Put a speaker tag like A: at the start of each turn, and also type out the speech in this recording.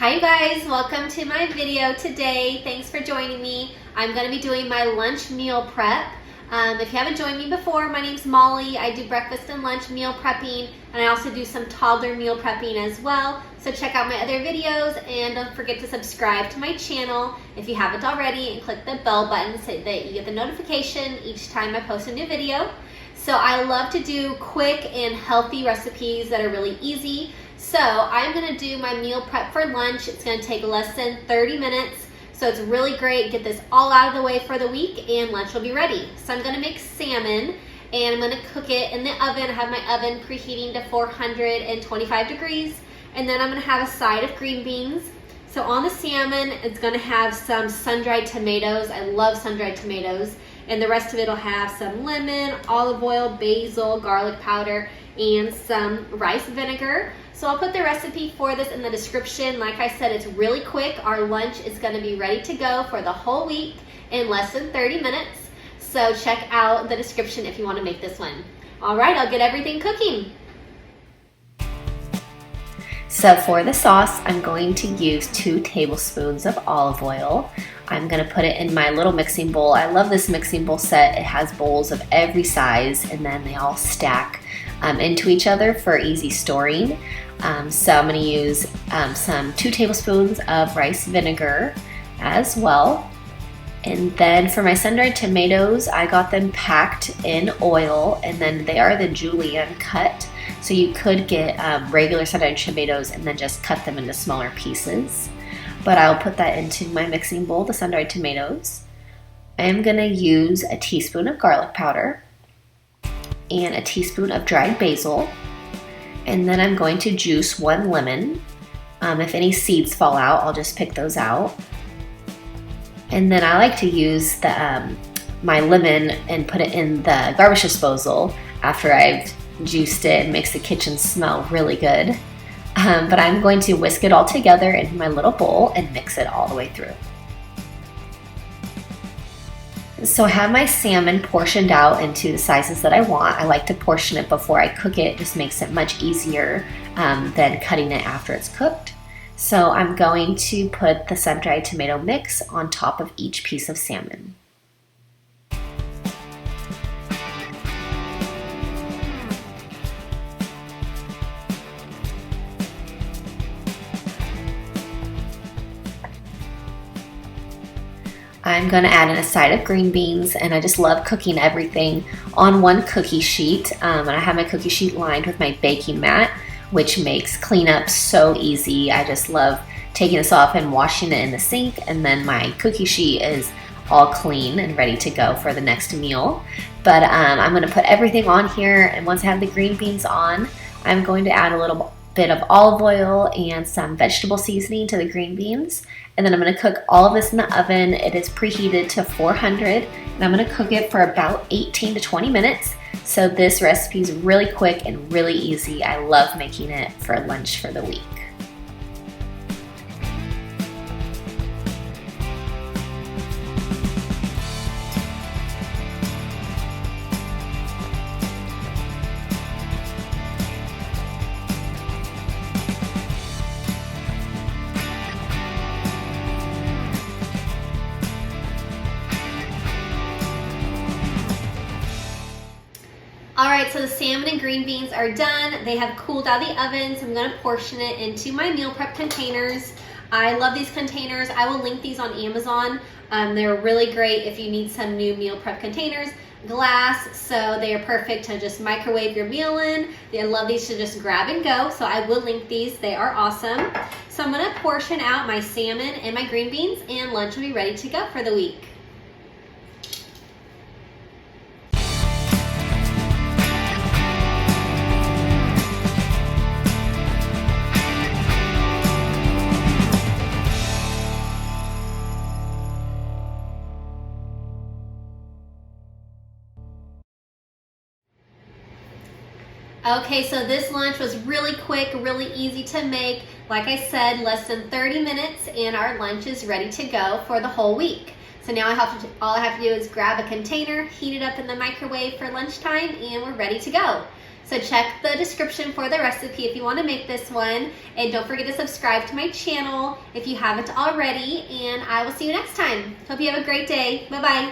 A: Hi you guys, welcome to my video today. Thanks for joining me. I'm going to be doing my lunch meal prep. If you haven't joined me before, my name's Molly. I do breakfast and lunch meal prepping, and I also do some toddler meal prepping as well. So check out my other videos, and don't forget to subscribe to my channel if you haven't already, and click the bell button so that you get the notification each time I post a new video. So I love to do quick and healthy recipes that are really easy. So I'm gonna do my meal prep for lunch. It's gonna take less than 30 minutes. So it's really great. Get this all out of the way for the week and lunch will be ready. So I'm gonna make salmon and I'm gonna cook it in the oven. I have my oven preheating to 425 degrees. And then I'm gonna have a side of green beans. So on the salmon, it's gonna have some sun-dried tomatoes. I love sun-dried tomatoes. And the rest of it will have some lemon, olive oil, basil, garlic powder, and some rice vinegar. So I'll put the recipe for this in the description. Like I said, it's really quick. Our lunch is gonna be ready to go for the whole week in less than 30 minutes. So check out the description if you wanna make this one. All right, I'll get everything cooking.
B: So for the sauce, I'm going to use 2 tablespoons of olive oil. I'm gonna put it in my little mixing bowl. I love this mixing bowl set. It has bowls of every size and then they all stack into each other for easy storing. So I'm gonna use some 2 tablespoons of rice vinegar as well. And then for my sun-dried tomatoes, I got them packed in oil and then they are the julienne cut. So you could get regular sun-dried tomatoes and then just cut them into smaller pieces. But I'll put that into my mixing bowl, the sun-dried tomatoes. I'm gonna use a teaspoon of garlic powder and a teaspoon of dried basil. And then I'm going to juice 1 lemon. If any seeds fall out, I'll just pick those out. And then I like to use my lemon and put it in the garbage disposal after I've juiced it. It makes the kitchen smell really good. But I'm going to whisk it all together into my little bowl and mix it all the way through. So I have my salmon portioned out into the sizes that I want. I like to portion it before I cook it. It just makes it much easier than cutting it after it's cooked. So I'm going to put the sun-dried tomato mix on top of each piece of salmon. I'm going to add in a side of green beans, and I just love cooking everything on one cookie sheet. And I have my cookie sheet lined with my baking mat, which makes cleanup so easy. I just love taking this off and washing it in the sink, and then my cookie sheet is all clean and ready to go for the next meal. But I'm going to put everything on here, and once I have the green beans on, I'm going to add a little bit of olive oil and some vegetable seasoning to the green beans. And then I'm gonna cook all of this in the oven. It is preheated to 400, and I'm gonna cook it for about 18 to 20 minutes. So this recipe is really quick and really easy. I love making it for lunch for the week.
A: Alright, so the salmon and green beans are done. They have cooled out of the oven, so I'm going to portion it into my meal prep containers. I love these containers. I will link these on Amazon. They're really great if you need some new meal prep containers. Glass, so they are perfect to just microwave your meal in. I love these to just grab and go, so I will link these. They are awesome. So I'm going to portion out my salmon and my green beans, and lunch will be ready to go for the week. Okay, so this lunch was really quick, really easy to make. Like I said, less than 30 minutes and our lunch is ready to go for the whole week. So now all I have to do is grab a container, heat it up in the microwave for lunchtime, and we're ready to go. So check the description for the recipe if you want to make this one. And don't forget to subscribe to my channel if you haven't already. And I will see you next time. Hope you have a great day. Bye-bye.